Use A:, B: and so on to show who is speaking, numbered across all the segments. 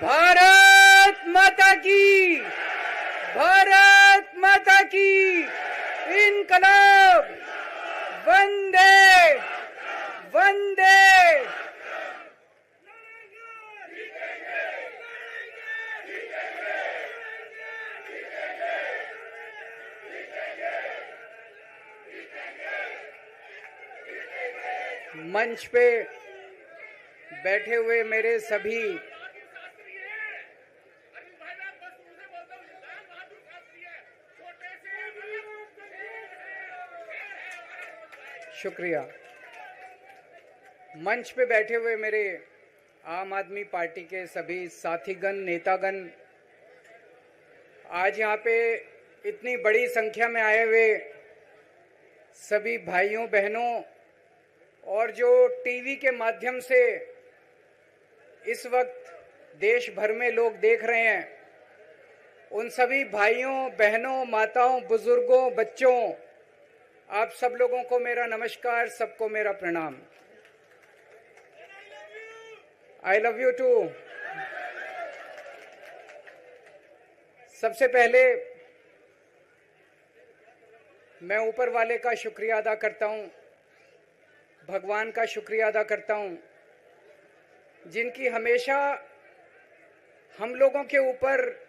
A: भारत माता की, भारत माता की, इनकलाब, वंदे वंदे। मंच पे बैठे हुए मेरे सभी शुक्रिया। मंच पे बैठे हुए मेरे आम आदमी पार्टी के सभी साथीगण, नेतागण, आज यहाँ पे इतनी बड़ी संख्या में आए हुए सभी भाइयों बहनों और जो टीवी के माध्यम से इस वक्त देश भर में लोग देख रहे हैं, उन सभी भाइयों बहनों, माताओं, बुजुर्गों, बच्चों, आप सब लोगों को मेरा नमस्कार, सबको मेरा प्रणाम। I love you too. सबसे पहले मैं ऊपर वाले का शुक्रिया अदा करता हूं, भगवान का शुक्रिया अदा करता हूं, जिनकी हमेशा हम लोगों के ऊपर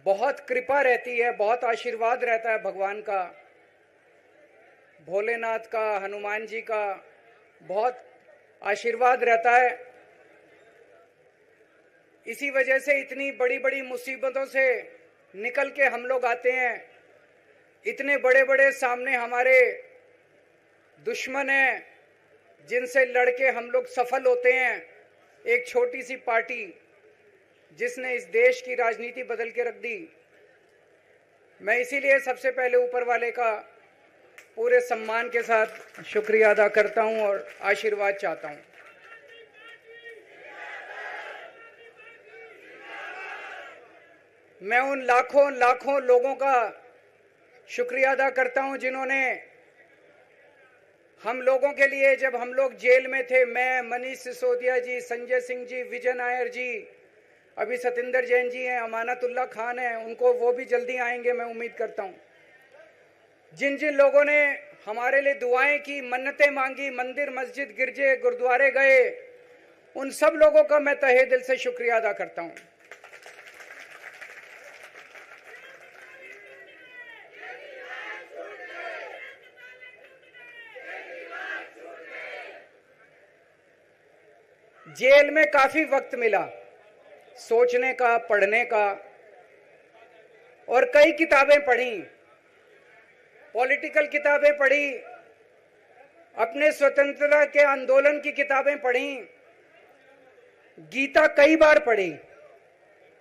A: बहुत कृपा रहती है, बहुत आशीर्वाद रहता है भगवान का, भोलेनाथ का, हनुमान जी का बहुत आशीर्वाद रहता है। इसी वजह से इतनी बड़ी बड़ी मुसीबतों से निकल के हम लोग आते हैं। इतने बड़े बड़े सामने हमारे दुश्मन हैं जिनसे लड़के हम लोग सफल होते हैं। एक छोटी सी पार्टी जिसने इस देश की राजनीति बदल के रख दी। मैं इसीलिए सबसे पहले ऊपर वाले का पूरे सम्मान के साथ शुक्रिया अदा करता हूं और आशीर्वाद चाहता हूं। मैं उन लाखों लाखों लोगों का शुक्रिया अदा करता हूं जिन्होंने हम लोगों के लिए, जब हम लोग जेल में थे, मैं, मनीष सिसोदिया जी, संजय सिंह जी, विजय नायर जी, अभी सतिंदर जैन जी हैं, अमानतुल्लाह खान हैं, उनको वो भी जल्दी आएंगे मैं उम्मीद करता हूं। जिन जिन लोगों ने हमारे लिए दुआएं की, मन्नतें मांगी, मंदिर मस्जिद गिरजे गुरुद्वारे गए, उन सब लोगों का मैं तहे दिल से शुक्रिया अदा करता हूं। जेल में काफी वक्त मिला सोचने का, पढ़ने का, और कई किताबें पढ़ी, पॉलिटिकल किताबें पढ़ी, अपने स्वतंत्रता के आंदोलन की किताबें पढ़ी, गीता कई बार पढ़ी,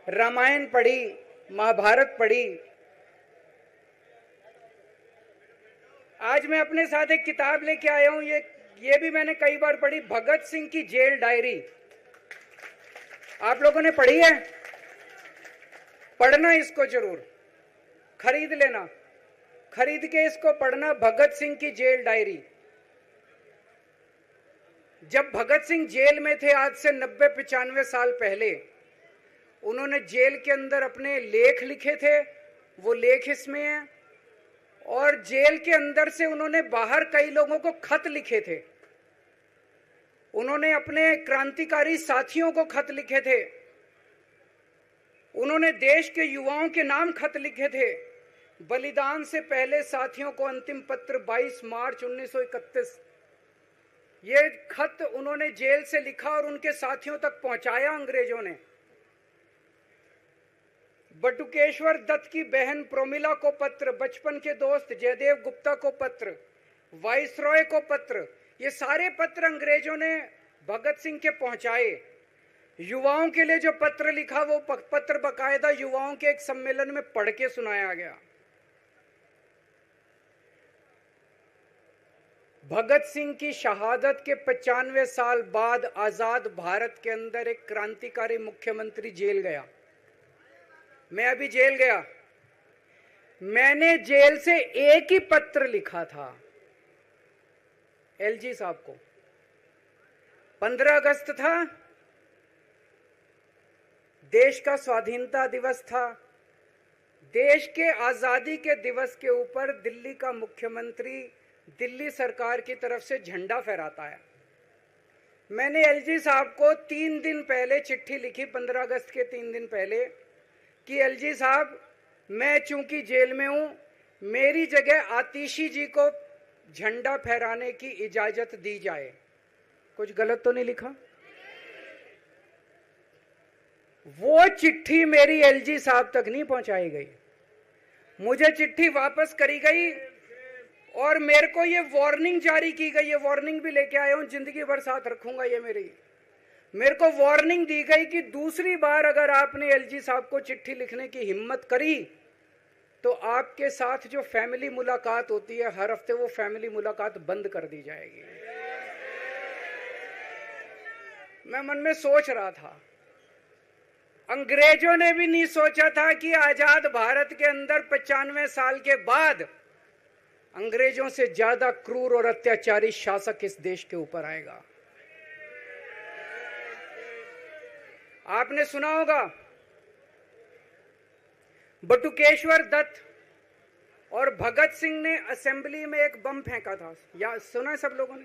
A: रामायण पढ़ी, महाभारत पढ़ी। आज मैं अपने साथ एक किताब लेके आया हूं, ये भी मैंने कई बार पढ़ी, भगत सिंह की जेल डायरी। आप लोगों ने पढ़ी है? पढ़ना इसको जरूर, खरीद लेना, खरीद के इसको पढ़ना, भगत सिंह की जेल डायरी। जब भगत सिंह जेल में थे, आज से 90-95 साल पहले, उन्होंने जेल के अंदर अपने लेख लिखे थे, वो लेख इसमें हैं। और जेल के अंदर से उन्होंने बाहर कई लोगों को खत लिखे थे, उन्होंने अपने क्रांतिकारी साथियों को खत लिखे थे, उन्होंने देश के युवाओं के नाम खत लिखे थे। बलिदान से पहले साथियों को अंतिम पत्र 22 मार्च 1931, ये खत उन्होंने जेल से लिखा और उनके साथियों तक पहुंचाया अंग्रेजों ने। बटुकेश्वर दत्त की बहन प्रोमिला को पत्र, बचपन के दोस्त जयदेव गुप्ता को पत्र, वाइसरॉय को पत्र, ये सारे पत्र अंग्रेजों ने भगत सिंह के पहुंचाए। युवाओं के लिए जो पत्र लिखा, वो पत्र बकायदा युवाओं के एक सम्मेलन में पढ़ के सुनाया गया। भगत सिंह की शहादत के 95 साल बाद आजाद भारत के अंदर एक क्रांतिकारी मुख्यमंत्री जेल गया। मैं अभी जेल गया, मैंने जेल से एक ही पत्र लिखा था एलजी साहब को। 15 अगस्त था, देश का स्वाधीनता दिवस था। देश के आजादी के दिवस के ऊपर दिल्ली का मुख्यमंत्री दिल्ली सरकार की तरफ से झंडा फहराता है। मैंने एलजी साहब को 3 दिन पहले चिट्ठी लिखी, 15 अगस्त के 3 दिन पहले, कि एलजी साहब, मैं चूंकि जेल में हूं, मेरी जगह आतिशी जी को झंडा फहराने की इजाजत दी जाए। कुछ गलत तो नहीं लिखा? वो चिट्ठी मेरी एलजी साहब तक नहीं पहुंचाई गई, मुझे चिट्ठी वापस करी गई और मेरे को ये वार्निंग जारी की गई। ये वार्निंग भी लेके आया हूं, जिंदगी भर साथ रखूंगा ये मेरे को वार्निंग दी गई कि दूसरी बार अगर आपने एलजी साहब को चिट्ठी लिखने की हिम्मत करी तो आपके साथ जो फैमिली मुलाकात होती है हर हफ्ते, वो फैमिली मुलाकात बंद कर दी जाएगी। मैं मन में सोच रहा था, अंग्रेजों ने भी नहीं सोचा था कि आजाद भारत के अंदर 95 साल के बाद अंग्रेजों से ज्यादा क्रूर और अत्याचारी शासक इस देश के ऊपर आएगा। आपने सुना होगा, बटुकेश्वर दत्त और भगत सिंह ने असेंबली में एक बम फेंका था, या सुना है सब लोगों ने?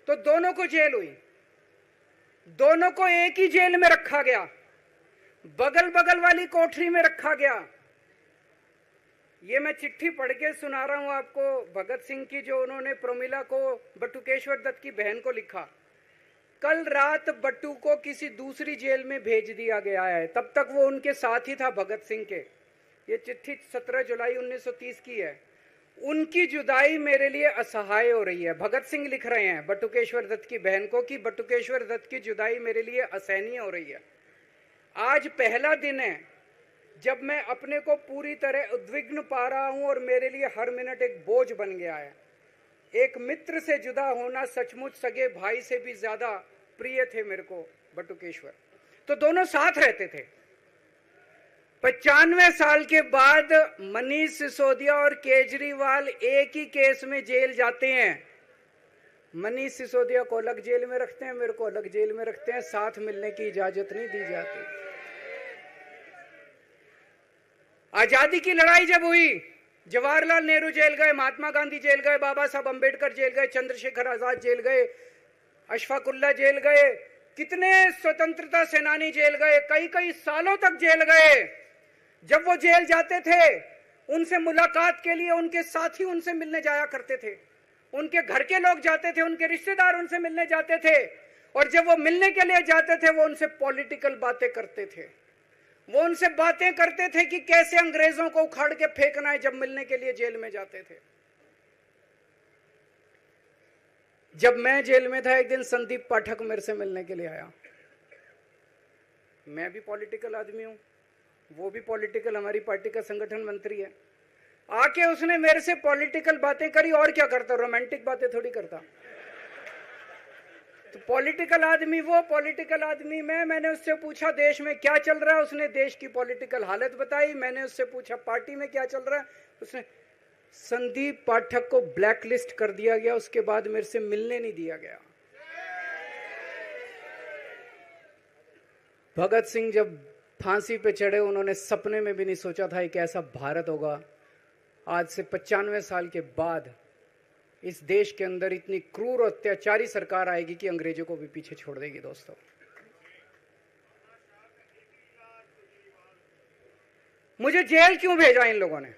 A: तो दोनों को जेल हुई, दोनों को एक ही जेल में रखा गया, बगल बगल वाली कोठरी में रखा गया। ये मैं चिट्ठी पढ़ के सुना रहा हूं आपको, भगत सिंह की, जो उन्होंने प्रमिला को, बटुकेश्वर दत्त की बहन को लिखा। कल रात बट्टू को किसी दूसरी जेल में भेज दिया गया है, तब तक वो उनके साथ ही था भगत सिंह के। ये चिट्ठी 17 जुलाई 1930 की है। उनकी जुदाई मेरे लिए असहाय हो रही है। भगत सिंह लिख रहे हैं बटुकेश्वर दत्त की बहन को कि बटुकेश्वर दत्त की जुदाई मेरे लिए असहनीय हो रही है। आज पहला दिन है जब मैं अपने को पूरी तरह उद्विग्न पा रहा हूं और मेरे लिए हर मिनट एक बोझ बन गया है। एक मित्र से जुदा होना सचमुच सगे भाई से भी ज्यादा प्रिय थे मेरे को बटुकेश्वर। तो दोनों साथ रहते थे। 95 साल के बाद मनीष सिसोदिया और केजरीवाल एक ही केस में जेल जाते हैं। मनीष सिसोदिया को अलग जेल में रखते हैं, मेरे को अलग जेल में रखते हैं, साथ मिलने की इजाजत नहीं दी जाती। आजादी की लड़ाई जब हुई, जवाहरलाल नेहरू जेल गए, महात्मा गांधी जेल गए, बाबा साहब अंबेडकर जेल गए, चंद्रशेखर आजाद जेल गए, अशफाकुल्ला जेल गए, कितने स्वतंत्रता सेनानी जेल गए, कई कई सालों तक जेल गए। जब वो जेल जाते थे, उनसे मुलाकात के लिए उनके साथी उनसे मिलने जाया करते थे, उनके घर के लोग जाते थे, उनके रिश्तेदार उनसे मिलने जाते थे, और जब वो मिलने के लिए जाते थे वो उनसे पॉलिटिकल बातें करते थे। वो उनसे बातें करते थे कि कैसे अंग्रेजों को उखाड़ के फेंकना है, जब मिलने के लिए जेल में जाते थे। जब मैं जेल में था, एक दिन संदीप पाठक मेरे से मिलने के लिए आया। मैं भी पॉलिटिकल आदमी हूं, वो भी पॉलिटिकल, हमारी पार्टी का संगठन मंत्री है। आके उसने मेरे से पॉलिटिकल बातें करी। और क्या करता, रोमांटिक बातें थोड़ी करता। तो पॉलिटिकल आदमी वो, पॉलिटिकल आदमी मैंने उससे पूछा देश में क्या चल रहा है, उसने देश की पॉलिटिकल हालत बताई। मैंने उससे पूछा पार्टी में क्या चल रहा है, उसने, संदीप पाठक को ब्लैकलिस्ट कर दिया गया, उसके बाद मेरे से मिलने नहीं दिया गया। भगत सिंह जब फांसी पे चढ़े, उन्होंने सपने में भी नहीं सोचा था कि ऐसा भारत होगा। आज से 95 साल के बाद इस देश के अंदर इतनी क्रूर और अत्याचारी सरकार आएगी कि अंग्रेजों को भी पीछे छोड़ देगी। दोस्तों, मुझे जेल क्यों भेजा इन लोगों ने?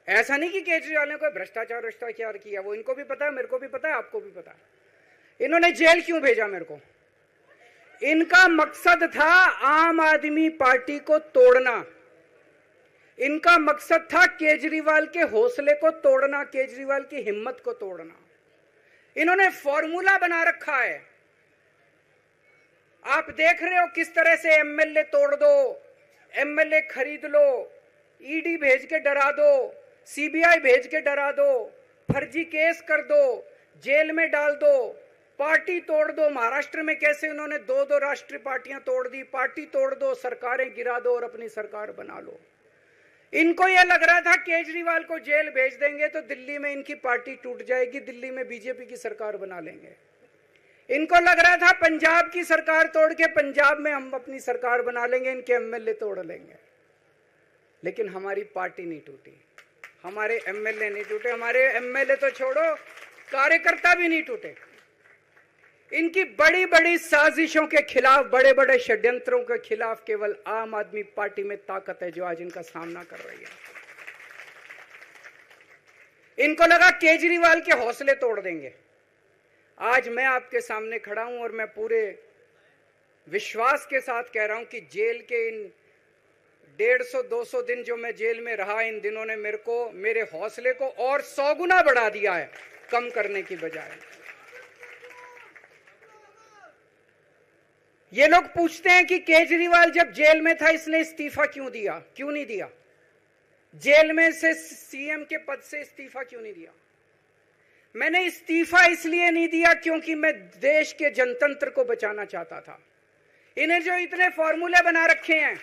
A: ऐसा नहीं कि केजरीवाल ने कोई भ्रष्टाचार किया, वो इनको भी पता है, मेरे को भी पता है, आपको भी पता है। इन्होंने जेल क्यों भेजा मेरे को? इनका मकसद था आम आदमी पार्टी को तोड़ना। इनका मकसद था केजरीवाल के हौसले को तोड़ना, केजरीवाल की हिम्मत को तोड़ना। इन्होंने फॉर्मूला बना रखा है। आप देख रहे हो किस तरह से एमएलए तोड़ दो, एमएलए खरीद लो, ईडी भेज के डरा दो, सीबीआई भेज के डरा दो, फर्जी केस कर दो, जेल में डाल दो, पार्टी तोड़ दो। महाराष्ट्र में कैसे उन्होंने 2-2 राष्ट्रीय पार्टियां तोड़ दी। पार्टी तोड़ दो, सरकारें गिरा दो और अपनी सरकार बना लो। इनको यह लग रहा था केजरीवाल को जेल भेज देंगे तो दिल्ली में इनकी पार्टी टूट जाएगी, दिल्ली में बीजेपी की सरकार बना लेंगे। इनको लग रहा था पंजाब की सरकार तोड़ के पंजाब में हम अपनी सरकार बना लेंगे, इनके एमएलए तोड़ लेंगे। लेकिन हमारी पार्टी नहीं टूटी, हमारे एमएलए नहीं टूटे, हमारे एमएलए तो छोड़ो कार्यकर्ता भी नहीं टूटे। इनकी बड़ी बड़ी साजिशों के खिलाफ, बड़े बड़े षड्यंत्रों के खिलाफ केवल आम आदमी पार्टी में ताकत है जो आज इनका सामना कर रही है। इनको लगा केजरीवाल के हौसले तोड़ देंगे। आज मैं आपके सामने खड़ा हूं और मैं पूरे विश्वास के साथ कह रहा हूं कि जेल के इन 150-200 दिन जो मैं जेल में रहा, इन दिनों ने मेरे हौसले को और 100 गुना बढ़ा दिया है, कम करने की बजाय। ये लोग पूछते हैं कि केजरीवाल जब जेल में था इसने इस्तीफा क्यों दिया, क्यों नहीं दिया? जेल में से सीएम के पद से इस्तीफा क्यों नहीं दिया? मैंने इस्तीफा इसलिए नहीं दिया क्योंकि मैं देश के जनतंत्र को बचाना चाहता था। इन्हें जो इतने फॉर्मूले बना रखे हैं,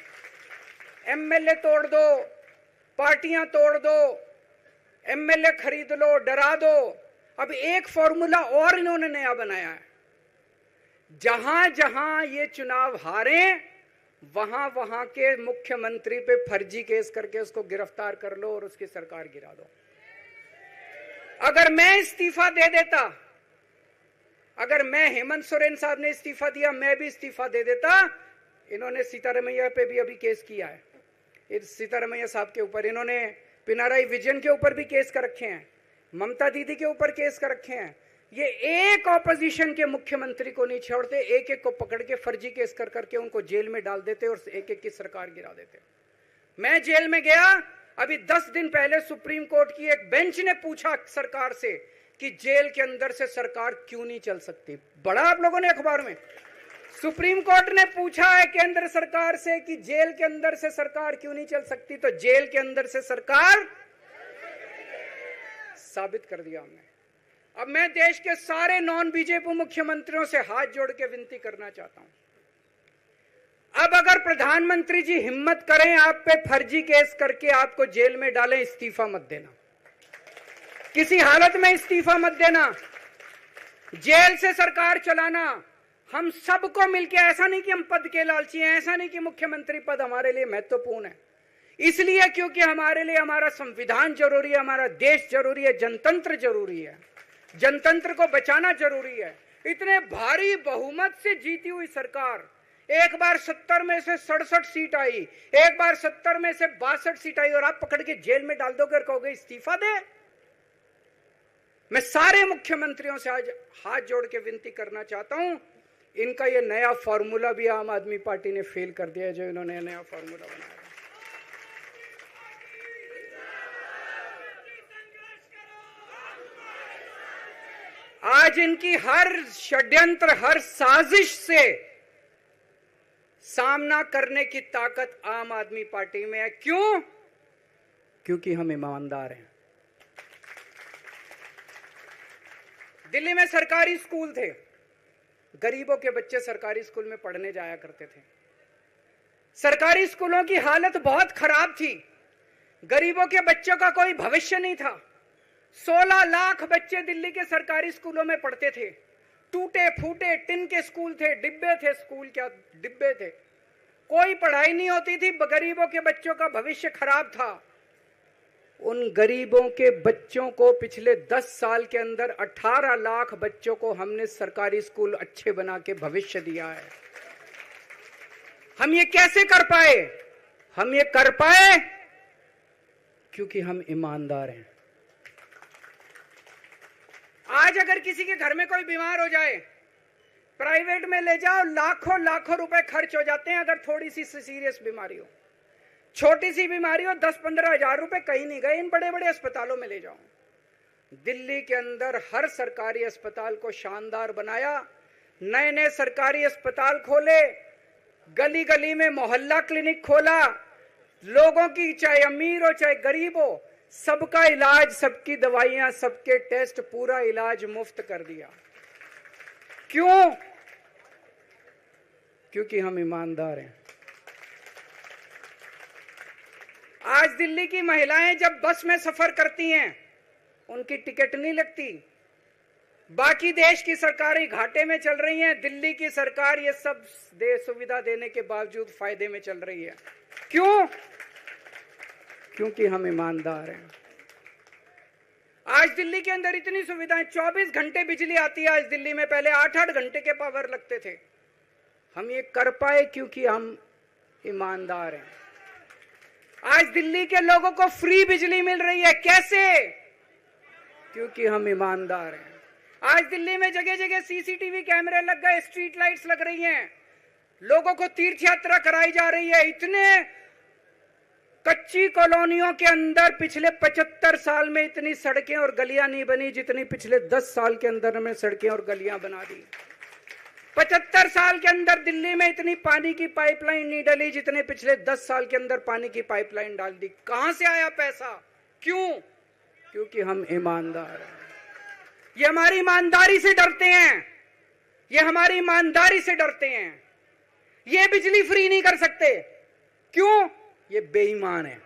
A: एमएलए तोड़ दो, पार्टियां तोड़ दो, एमएलए खरीद लो, डरा दो, अब एक फॉर्मूला और इन्होंने नया बनाया है। जहां जहां ये चुनाव हारे वहां वहां के मुख्यमंत्री पे फर्जी केस करके उसको गिरफ्तार कर लो और उसकी सरकार गिरा दो। अगर मैं इस्तीफा दे देता, अगर मैं हेमंत सोरेन साहब ने इस्तीफा दिया, मैं भी इस्तीफा दे देता। इन्होंने सीतारमैया पे भी अभी केस किया है, सीतारमैया साहब के ऊपर। इन्होंने पिनाराई विजयन के ऊपर भी केस कर रखे हैं, ममता दीदी के ऊपर केस कर रखे हैं। ये एक ऑपोजिशन के मुख्यमंत्री को नहीं छोड़ते, एक एक को पकड़ के फर्जी केस कर करके उनको जेल में डाल देते और एक एक की सरकार गिरा देते। मैं जेल में गया, अभी 10 दिन पहले सुप्रीम कोर्ट की एक बेंच ने पूछा सरकार से कि जेल के अंदर से सरकार क्यों नहीं चल सकती। बड़ा आप लोगों ने अखबार में, सुप्रीम कोर्ट ने पूछा है केंद्र सरकार से कि जेल के अंदर से सरकार क्यों नहीं चल सकती, तो जेल के अंदर से सरकार साबित कर दिया हमने। अब मैं देश के सारे नॉन बीजेपी मुख्यमंत्रियों से हाथ जोड़ के विनती करना चाहता हूं, अब अगर प्रधानमंत्री जी हिम्मत करें आप पे फर्जी केस करके आपको जेल में डालें, इस्तीफा मत देना, किसी हालत में इस्तीफा मत देना। जेल से सरकार चलाना हम सबको मिलके, ऐसा नहीं कि हम पद के लालची हैं, ऐसा नहीं कि मुख्यमंत्री पद हमारे लिए महत्वपूर्ण है, इसलिए क्योंकि हमारे लिए हमारा संविधान जरूरी है, हमारा देश जरूरी है, जनतंत्र जरूरी है, जनतंत्र को बचाना जरूरी है। इतने भारी बहुमत से जीती हुई सरकार, एक बार 70 में से 67 सीट आई, एक बार 70 में से 62 सीट आई और आप पकड़ के जेल में डाल दोगे और कहोगे इस्तीफा दे। मैं सारे मुख्यमंत्रियों से आज हाथ जोड़ के विनती करना चाहता हूं, इनका ये नया फॉर्मूला भी आम आदमी पार्टी ने फेल कर दिया है, जो इन्होंने नया फॉर्मूला बनाया। आज इनकी हर षड्यंत्र, हर साजिश से सामना करने की ताकत आम आदमी पार्टी में है। क्यों? क्योंकि हम ईमानदार हैं। दिल्ली में सरकारी स्कूल थे, गरीबों के बच्चे सरकारी स्कूल में पढ़ने जाया करते थे। सरकारी स्कूलों की हालत बहुत खराब थी, गरीबों के बच्चों का कोई भविष्य नहीं था। 16 लाख बच्चे दिल्ली के सरकारी स्कूलों में पढ़ते थे। टूटे फूटे टिन के स्कूल थे, डिब्बे थे, स्कूल क्या डिब्बे थे, कोई पढ़ाई नहीं होती थी, गरीबों के बच्चों का भविष्य खराब था। उन गरीबों के बच्चों को पिछले 10 साल के अंदर 18 लाख बच्चों को हमने सरकारी स्कूल अच्छे बना के भविष्य दिया है। हम ये कैसे कर पाए? हम ये कर पाए क्योंकि हम ईमानदार हैं। आज अगर किसी के घर में कोई बीमार हो जाए, प्राइवेट में ले जाओ, लाखों लाखों रुपए खर्च हो जाते हैं। अगर थोड़ी सी सीरियस बीमारी हो, छोटी सी बीमारी हो, 10-15 हजार रुपए कहीं नहीं गए, इन बड़े बड़े अस्पतालों में ले जाओ। दिल्ली के अंदर हर सरकारी अस्पताल को शानदार बनाया, नए नए सरकारी अस्पताल खोले, गली गली में मोहल्ला क्लिनिक खोला, लोगों की चाहे अमीर हो चाहे गरीब हो, सबका इलाज, सबकी दवाइयां, सबके टेस्ट, पूरा इलाज मुफ्त कर दिया। क्यों? क्योंकि हम ईमानदार हैं। आज दिल्ली की महिलाएं जब बस में सफर करती हैं, उनकी टिकट नहीं लगती, बाकी देश की सरकारें घाटे में चल रही हैं, दिल्ली की सरकार ये सब सुविधा देने के बावजूद फायदे में चल रही है। क्यों? क्योंकि हम ईमानदार हैं। आज दिल्ली के अंदर इतनी सुविधाएं, 24 घंटे बिजली आती है आज दिल्ली में, पहले 8-8 घंटे के पावर लगते थे। हम ये कर पाए क्योंकि हम ईमानदार हैं। आज दिल्ली के लोगों को फ्री बिजली मिल रही है, कैसे? क्योंकि हम ईमानदार हैं। आज दिल्ली में जगह जगह सीसीटीवी कैमरे लग गए, स्ट्रीट लाइट्स लग रही हैं, लोगों को तीर्थ यात्रा कराई जा रही है। इतने कच्ची कॉलोनियों के अंदर पिछले 75 साल में इतनी सड़कें और गलियां नहीं बनी जितनी पिछले 10 साल के अंदर में सड़कें और गलियां बना दी। 75 साल के अंदर दिल्ली में इतनी पानी की पाइपलाइन नहीं डली जितने पिछले 10 साल के अंदर पानी की पाइपलाइन डाल दी। कहां से आया पैसा? क्यों? क्योंकि हम ईमानदार हैं। ये हमारी ईमानदारी से डरते हैं, ये हमारी ईमानदारी से डरते हैं। ये बिजली फ्री नहीं कर सकते, क्यों? ये बेईमान है।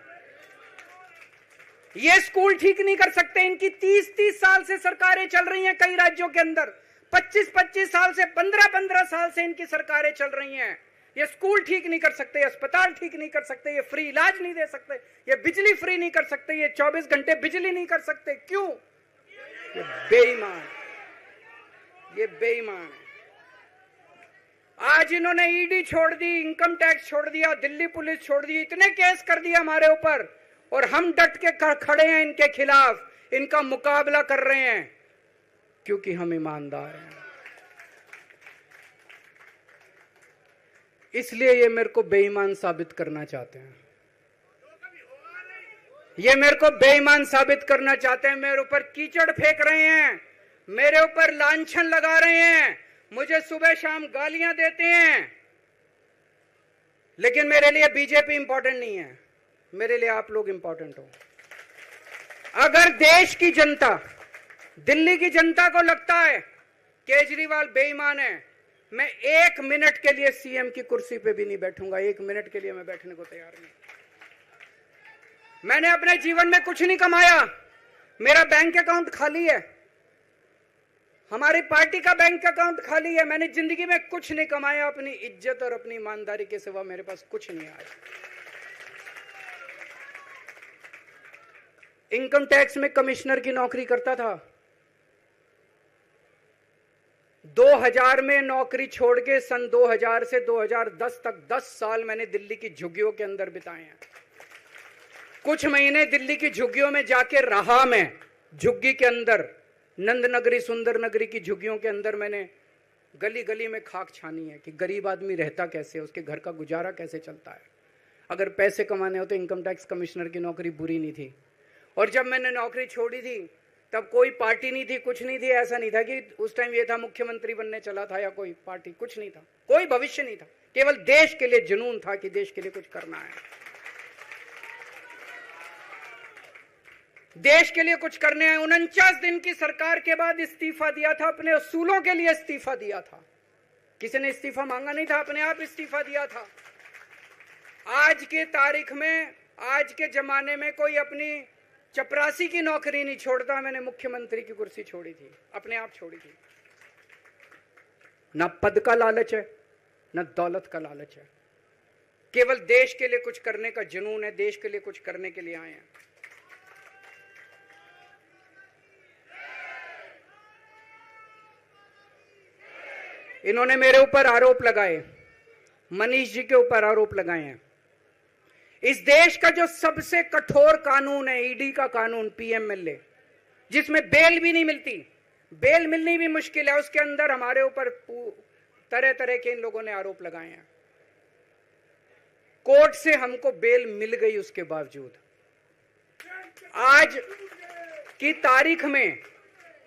A: ये स्कूल ठीक नहीं कर सकते, इनकी 30-30 साल से सरकारें चल रही हैं कई राज्यों के अंदर, 25-25 साल से, 15-15 साल से इनकी सरकारें चल रही हैं। ये स्कूल ठीक नहीं कर सकते, अस्पताल ठीक नहीं कर सकते, ये फ्री इलाज नहीं दे सकते, ये बिजली फ्री नहीं कर सकते, ये 24 घंटे बिजली नहीं कर सकते। क्यों? ये बेईमान, ये बेईमान है। आज इन्होंने ईडी छोड़ दी, इनकम टैक्स छोड़ दिया, दिल्ली पुलिस छोड़ दी, इतने केस कर दिए हमारे ऊपर, और हम डट के खड़े हैं इनके खिलाफ, इनका मुकाबला कर रहे हैं क्योंकि हम ईमानदार हैं। इसलिए ये मेरे को बेईमान साबित करना चाहते हैं, ये मेरे को बेईमान साबित करना चाहते हैं। मेरे ऊपर कीचड़ फेंक रहे हैं, मेरे ऊपर लांछन लगा रहे हैं, मुझे सुबह शाम गालियां देते हैं। लेकिन मेरे लिए बीजेपी इंपॉर्टेंट नहीं है, मेरे लिए आप लोग इंपॉर्टेंट हो। अगर देश की जनता, दिल्ली की जनता को लगता है केजरीवाल बेईमान है, मैं 1 मिनट के लिए सीएम की कुर्सी पे भी नहीं बैठूंगा। 1 मिनट के लिए मैं बैठने को तैयार नहीं। मैंने अपने जीवन में कुछ नहीं कमाया, मेरा बैंक अकाउंट खाली है, हमारी पार्टी का बैंक अकाउंट खाली है। मैंने जिंदगी में कुछ नहीं कमाया, अपनी इज्जत और अपनी ईमानदारी के सिवा मेरे पास कुछ नहीं आया। इनकम टैक्स में कमिश्नर की नौकरी करता था, 2000 में नौकरी छोड़ के सन 2000 से 2010 तक 10 साल मैंने दिल्ली की झुग्गियों के अंदर बिताए हैं। कुछ महीने दिल्ली की झुग्गियों में जाके रहा मैं, झुग्गी के अंदर, नंद नगरी, सुंदर नगरी की झुग्गियों के अंदर मैंने गली गली में खाक छानी है कि गरीब आदमी रहता कैसे, उसके घर का गुजारा कैसे चलता है। अगर पैसे कमाने हो तो इनकम टैक्स कमिश्नर की नौकरी बुरी नहीं थी। और जब मैंने नौकरी छोड़ी थी तब कोई पार्टी नहीं थी, कुछ नहीं थी। ऐसा नहीं था कि उस टाइम ये था मुख्यमंत्री बनने चला था या कोई पार्टी, कुछ नहीं था, कोई भविष्य नहीं था, केवल देश के लिए जुनून था कि देश के लिए कुछ करना है, देश के लिए कुछ करने हैं। 49 दिन की सरकार के बाद इस्तीफा दिया था, अपने उसूलों के लिए इस्तीफा दिया था, किसी ने इस्तीफा मांगा नहीं था, अपने आप इस्तीफा दिया था। आज के तारीख में, आज के जमाने में कोई अपनी चपरासी की नौकरी नहीं छोड़ता। मैंने मुख्यमंत्री की कुर्सी छोड़ी थी, अपने आप छोड़ी थी। ना पद का लालच है, ना दौलत का लालच है, केवल देश के लिए कुछ करने का जुनून है, देश के लिए कुछ करने के लिए आए हैं। इन्होंने मेरे ऊपर आरोप लगाए, मनीष जी के ऊपर आरोप लगाए हैं। इस देश का जो सबसे कठोर कानून है ईडी का कानून, पीएमएलए, जिसमें बेल भी नहीं मिलती, बेल मिलनी भी मुश्किल है, उसके अंदर हमारे ऊपर तरह तरह के इन लोगों ने आरोप लगाए हैं। कोर्ट से हमको बेल मिल गई, उसके बावजूद आज की तारीख में,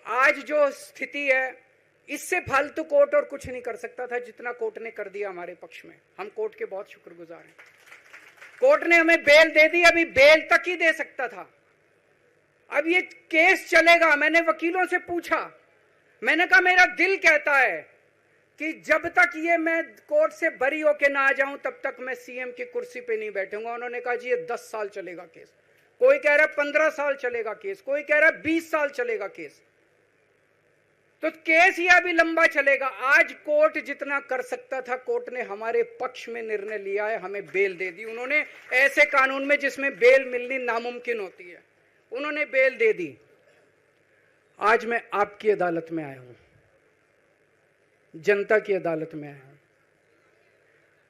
A: आज जो स्थिति है, इससे फालतू कोर्ट और कुछ नहीं कर सकता था जितना कोर्ट ने कर दिया हमारे पक्ष में। हम कोर्ट के बहुत शुक्रगुजार हैं। कोर्ट ने हमें बेल दे दी, अभी बेल तक ही दे सकता था। अब ये केस चलेगा। मैंने वकीलों से पूछा, मैंने कहा मेरा दिल कहता है कि जब तक ये मैं कोर्ट से बरी होके ना आ जाऊं तब तक मैं सीएम की कुर्सी पे नहीं बैठूंगा। उन्होंने कहा जी ये 10 साल चलेगा केस, कोई कह रहा है 15 साल चलेगा केस, कोई कह रहा है 20 साल चलेगा केस। तो केस यह भी लंबा चलेगा। आज कोर्ट जितना कर सकता था, कोर्ट ने हमारे पक्ष में निर्णय लिया है, हमें बेल दे दी। उन्होंने ऐसे कानून में जिसमें बेल मिलनी नामुमकिन होती है, उन्होंने बेल दे दी। आज मैं आपकी अदालत में आया हूं, जनता की अदालत में आया हूं,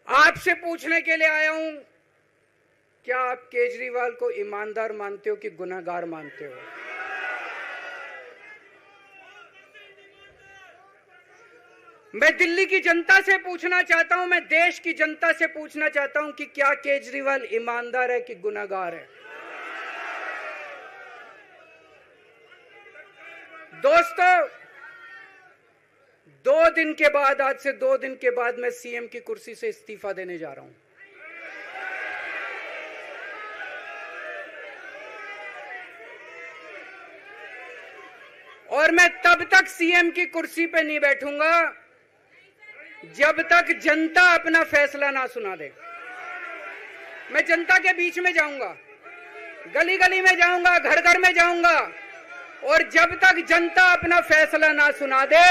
A: आपसे पूछने के लिए आया हूं, क्या आप केजरीवाल को ईमानदार मानते हो कि गुनहगार मानते हो? मैं दिल्ली की जनता से पूछना चाहता हूं, मैं देश की जनता से पूछना चाहता हूं कि क्या केजरीवाल ईमानदार है कि गुनहगार है? दोस्तों, 2 दिन के बाद, आज से 2 दिन के बाद मैं सीएम की कुर्सी से इस्तीफा देने जा रहा हूं। और मैं तब तक सीएम की कुर्सी पे नहीं बैठूंगा जब तक जनता अपना फैसला ना सुना दे। मैं जनता के बीच में जाऊंगा, गली गली में जाऊंगा, घर घर में जाऊंगा, और जब तक जनता अपना फैसला ना सुना दे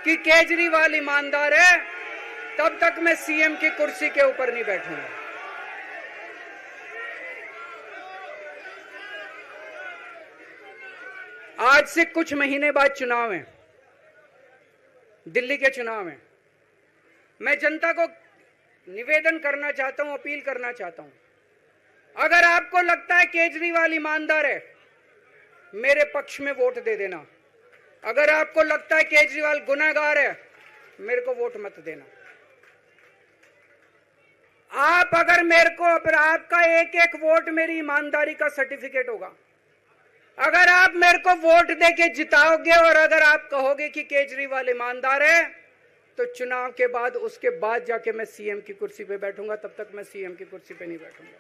A: कि केजरीवाल ईमानदार है, तब तक मैं सीएम की कुर्सी के ऊपर नहीं बैठूंगा। आज से कुछ महीने बाद चुनाव है, दिल्ली के चुनाव है। मैं जनता को निवेदन करना चाहता हूं, अपील करना चाहता हूं, अगर आपको लगता है केजरीवाल ईमानदार है, मेरे पक्ष में वोट दे देना। अगर आपको लगता है केजरीवाल गुनहगार है, मेरे को वोट मत देना। आप अगर मेरे को, आपका एक एक वोट मेरी ईमानदारी का सर्टिफिकेट होगा। अगर आप मेरे को वोट देके जिताओगे और अगर आप कहोगे कि केजरीवाल ईमानदार है, तो चुनाव के बाद, उसके बाद जाके मैं सीएम की कुर्सी पे बैठूंगा। तब तक मैं सीएम की कुर्सी पे नहीं बैठूंगा।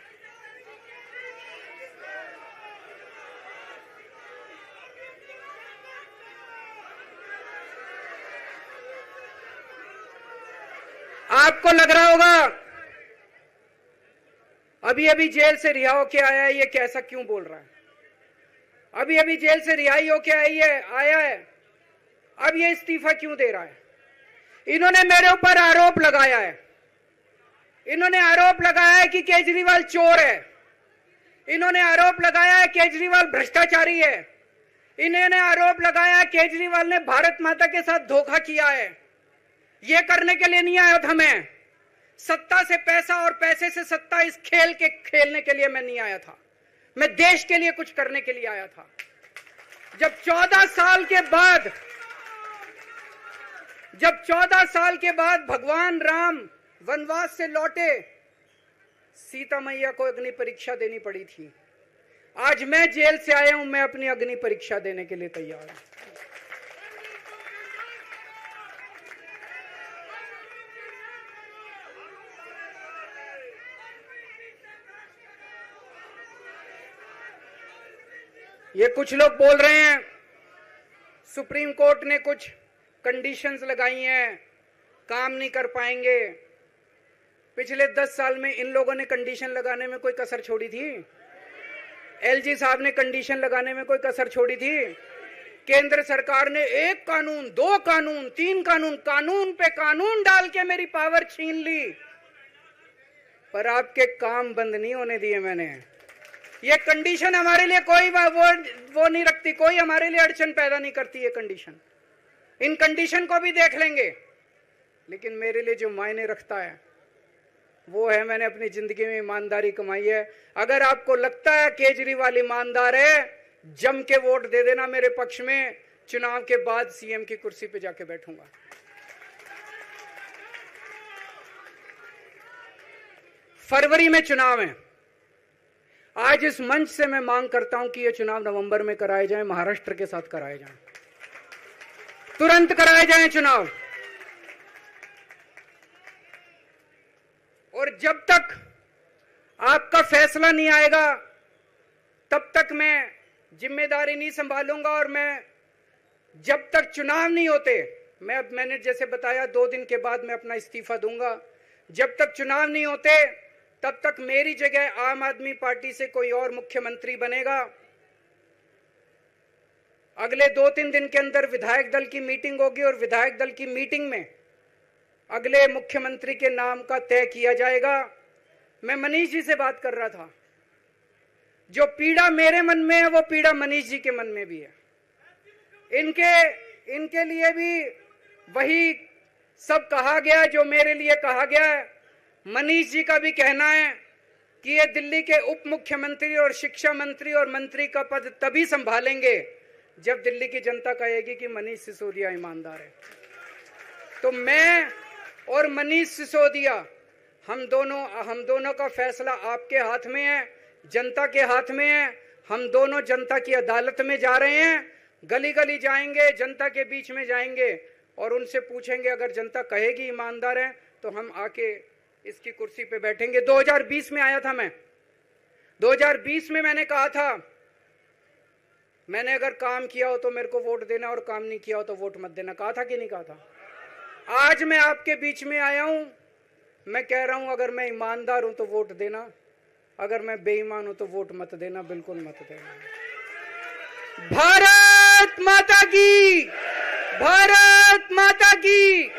A: आपको लग रहा होगा अभी अभी जेल से रिहा होके आया है, ये कैसा क्यों बोल रहा है? अभी अभी जेल से रिहाई होके आया है, अब ये इस्तीफा क्यों दे रहा है? इन्होंने मेरे ऊपर आरोप लगाया है, इन्होंने आरोप लगाया है कि केजरीवाल चोर है, इन्होंने आरोप लगाया है केजरीवाल भ्रष्टाचारी है, इन्होंने आरोप लगाया है केजरीवाल ने भारत माता के साथ धोखा किया है। ये करने के लिए नहीं आया था मैं, सत्ता से पैसा और पैसे से सत्ता, इस खेल के खेलने के लिए मैं नहीं आया था। मैं देश के लिए कुछ करने के लिए आया था। जब 14 साल के बाद भगवान राम वनवास से लौटे, सीता मैया को अग्नि परीक्षा देनी पड़ी थी। आज मैं जेल से आया हूं, मैं अपनी अग्नि परीक्षा देने के लिए तैयार हूं। ये कुछ लोग बोल रहे हैं सुप्रीम कोर्ट ने कुछ कंडीशंस लगाई हैं, काम नहीं कर पाएंगे। पिछले 10 साल में इन लोगों ने कंडीशन लगाने में कोई कसर छोड़ी थी? एलजी साहब ने कंडीशन लगाने में कोई कसर छोड़ी थी? केंद्र सरकार ने 1 कानून, 2 कानून, 3 कानून, कानून पे कानून डाल के मेरी पावर छीन ली, पर आपके काम बंद नहीं होने दिए मैंने। ये कंडीशन हमारे लिए कोई वो नहीं रखती, कोई हमारे लिए अड़चन पैदा नहीं करती ये कंडीशन। इन कंडीशन को भी देख लेंगे, लेकिन मेरे लिए जो मायने रखता है वो है, मैंने अपनी जिंदगी में ईमानदारी कमाई है। अगर आपको लगता है केजरीवाल ईमानदार है, जम के वोट दे देना मेरे पक्ष में। चुनाव के बाद सीएम की कुर्सी पे जाके बैठूंगा। फरवरी में चुनाव है। आज इस मंच से मैं मांग करता हूं कि ये चुनाव नवंबर में कराए जाएं, महाराष्ट्र के साथ कराए जाएं, तुरंत कराए जाएं चुनाव। और जब तक आपका फैसला नहीं आएगा, तब तक मैं जिम्मेदारी नहीं संभालूंगा। और मैं, जब तक चुनाव नहीं होते, मैंने जैसे बताया 2 दिन के बाद मैं अपना इस्तीफा दूंगा। जब तक चुनाव नहीं होते, तब तक मेरी जगह आम आदमी पार्टी से कोई और मुख्यमंत्री बनेगा। अगले 2-3 दिन के अंदर विधायक दल की मीटिंग होगी और विधायक दल की मीटिंग में अगले मुख्यमंत्री के नाम का तय किया जाएगा। मैं मनीष जी से बात कर रहा था, जो पीड़ा मेरे मन में है वो पीड़ा मनीष जी के मन में भी है। इनके लिए भी वही सब कहा गया जो मेरे लिए कहा गया है। मनीष जी का भी कहना है कि ये दिल्ली के उप मुख्यमंत्री और शिक्षा मंत्री और मंत्री का पद तभी संभालेंगे जब दिल्ली की जनता कहेगी कि मनीष सिसोदिया ईमानदार है। तो मैं और मनीष सिसोदिया हम दोनों का फैसला आपके हाथ में है, जनता के हाथ में है। हम दोनों जनता की अदालत में जा रहे हैं, गली गली जाएंगे, जनता के बीच में जाएंगे और उनसे पूछेंगे, अगर जनता कहेगी ईमानदार है तो हम आके इसकी कुर्सी पे बैठेंगे। 2020 में आया था मैं, 2020 में मैंने कहा था, मैंने अगर काम किया हो तो मेरे को वोट देना और काम नहीं किया हो तो वोट मत देना। कहा था कि नहीं कहा था? आज मैं आपके बीच में आया हूं, मैं कह रहा हूं अगर मैं ईमानदार हूं तो वोट देना, अगर मैं बेईमान हूं तो वोट मत देना, बिल्कुल मत देना। भारत माता की, भारत माता की।